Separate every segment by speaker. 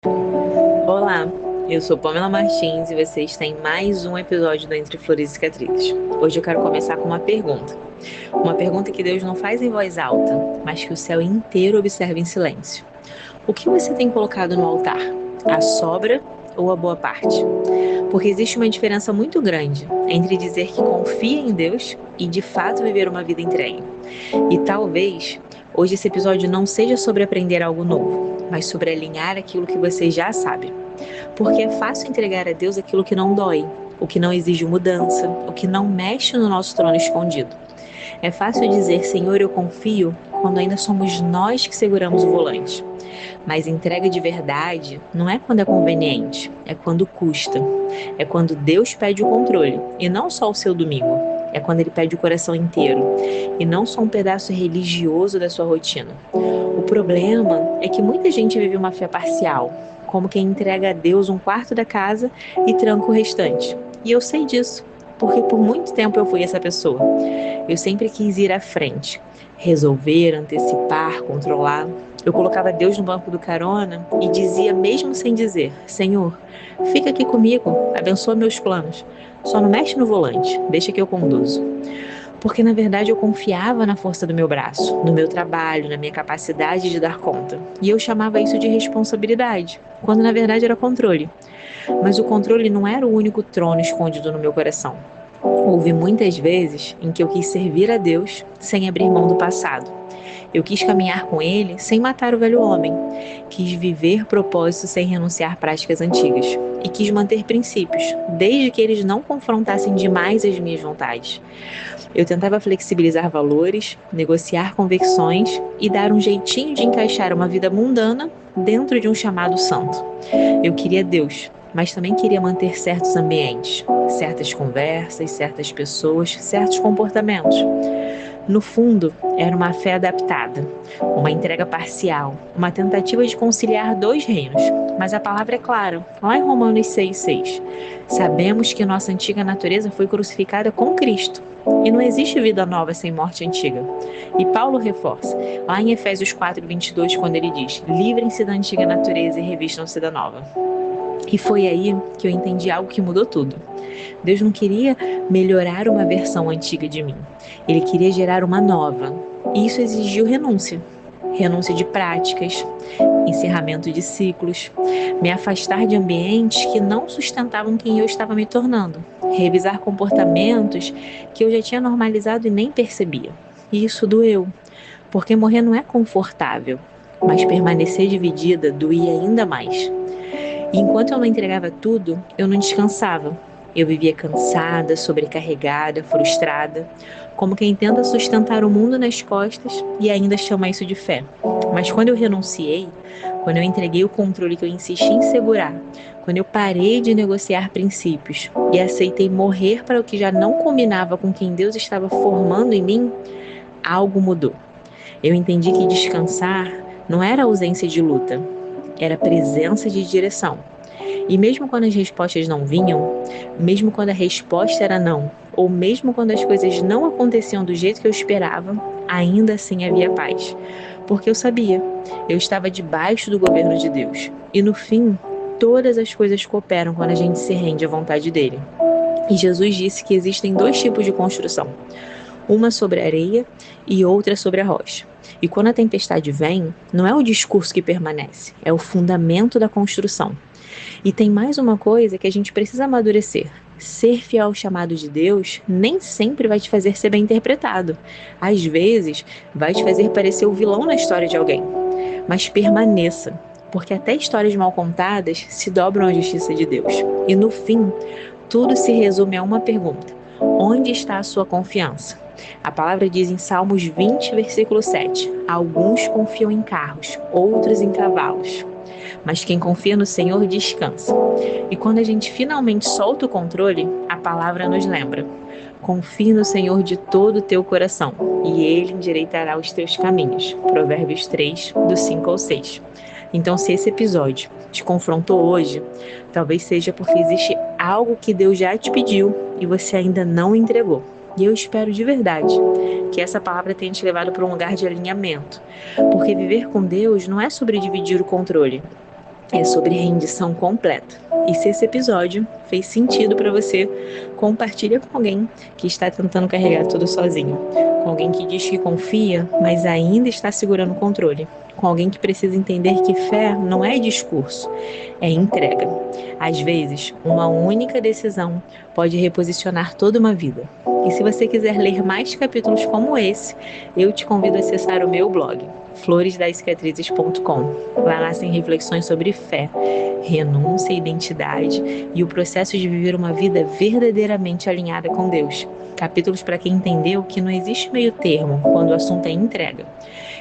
Speaker 1: Olá, eu sou Pamela Martins e você está em mais um episódio do Entre Flores e Cicatrizes. Hoje eu quero começar com uma pergunta. Uma pergunta que Deus não faz em voz alta, mas que o céu inteiro observa em silêncio. O que você tem colocado no altar? A sobra ou a boa parte? Porque existe uma diferença muito grande entre dizer que confia em Deus e de fato viver uma vida entregue. E talvez hoje esse episódio não seja sobre aprender algo novo, mas sobre alinhar aquilo que você já sabe. Porque é fácil entregar a Deus aquilo que não dói, o que não exige mudança, o que não mexe no nosso trono escondido. É fácil dizer, Senhor, eu confio, quando ainda somos nós que seguramos o volante. Mas entrega de verdade não é quando é conveniente, é quando custa. É quando Deus pede o controle, e não só o seu domingo. É quando Ele pede o coração inteiro, e não só um pedaço religioso da sua rotina. O problema é que muita gente vive uma fé parcial, como quem entrega a Deus um quarto da casa e tranca o restante. E eu sei disso, porque por muito tempo eu fui essa pessoa. Eu sempre quis ir à frente, resolver, antecipar, controlar. Eu colocava Deus no banco do carona e dizia, mesmo sem dizer, Senhor, fica aqui comigo, abençoa meus planos. Só não mexe no volante, deixa que eu conduzo. Porque na verdade eu confiava na força do meu braço, no meu trabalho, na minha capacidade de dar conta. E eu chamava isso de responsabilidade, quando na verdade era controle. Mas o controle não era o único trono escondido no meu coração. Houve muitas vezes em que eu quis servir a Deus sem abrir mão do passado. Eu quis caminhar com Ele sem matar o velho homem. Quis viver propósitos sem renunciar práticas antigas. E quis manter princípios, desde que eles não confrontassem demais as minhas vontades. Eu tentava flexibilizar valores, negociar convicções e dar um jeitinho de encaixar uma vida mundana dentro de um chamado santo. Eu queria Deus, mas também queria manter certos ambientes, certas conversas, certas pessoas, certos comportamentos. No fundo, era uma fé adaptada, uma entrega parcial, uma tentativa de conciliar dois reinos. Mas a palavra é clara, lá em Romanos 6,6. Sabemos que nossa antiga natureza foi crucificada com Cristo. E não existe vida nova sem morte antiga. E Paulo reforça, lá em Efésios 4,22, quando ele diz, livrem-se da antiga natureza e revistam-se da nova. E foi aí que eu entendi algo que mudou tudo. Deus não queria melhorar uma versão antiga de mim. Ele queria gerar uma nova. E isso exigiu renúncia. Renúncia de práticas, encerramento de ciclos, me afastar de ambientes que não sustentavam quem eu estava me tornando, revisar comportamentos que eu já tinha normalizado e nem percebia. E isso doeu, porque morrer não é confortável, mas permanecer dividida doía ainda mais. E enquanto eu não entregava tudo, eu não descansava. Eu vivia cansada, sobrecarregada, frustrada, como quem tenta sustentar o mundo nas costas e ainda chama isso de fé. Mas quando eu renunciei, quando eu entreguei o controle que eu insisti em segurar, quando eu parei de negociar princípios e aceitei morrer para o que já não combinava com quem Deus estava formando em mim, algo mudou. Eu entendi que descansar não era ausência de luta, era presença de direção. E mesmo quando as respostas não vinham, mesmo quando a resposta era não, ou mesmo quando as coisas não aconteciam do jeito que eu esperava, ainda assim havia paz. Porque eu sabia, eu estava debaixo do governo de Deus. E no fim, todas as coisas cooperam quando a gente se rende à vontade dele. E Jesus disse que existem dois tipos de construção. Uma sobre a areia e outra sobre a rocha. E quando a tempestade vem, não é o discurso que permanece, é o fundamento da construção. E tem mais uma coisa que a gente precisa amadurecer. Ser fiel ao chamado de Deus nem sempre vai te fazer ser bem interpretado. Às vezes, vai te fazer parecer o vilão na história de alguém. Mas permaneça, porque até histórias mal contadas se dobram à justiça de Deus. E no fim, tudo se resume a uma pergunta: onde está a sua confiança? A palavra diz em Salmos 20, versículo 7, alguns confiam em carros, outros em cavalos. Mas quem confia no Senhor descansa. E quando a gente finalmente solta o controle, a palavra nos lembra: confie no Senhor de todo o teu coração, e Ele endireitará os teus caminhos. Provérbios 3, do 5 ao 6. Então, se esse episódio te confrontou hoje, talvez seja porque existe algo que Deus já te pediu e você ainda não entregou. E eu espero de verdade que essa palavra tenha te levado para um lugar de alinhamento. Porque viver com Deus não é sobre dividir o controle, É sobre rendição completa. E se esse episódio fez sentido para você, compartilha com alguém que está tentando carregar tudo sozinho. Com alguém que diz que confia, mas ainda está segurando o controle. Com alguém que precisa entender que fé não é discurso, é entrega. Às vezes, uma única decisão pode reposicionar toda uma vida. E se você quiser ler mais capítulos como esse, eu te convido a acessar o meu blog, floresdascicatrizes.com. Lá nascem reflexões sobre fé, renúncia e identidade e o processo de viver uma vida verdadeiramente alinhada com Deus. Capítulos para quem entendeu que não existe meio termo quando o assunto é entrega.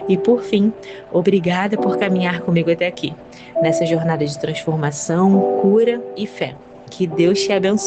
Speaker 1: E por fim, obrigada por caminhar comigo até aqui, nessa jornada de transformação, cura e fé. Que Deus te abençoe.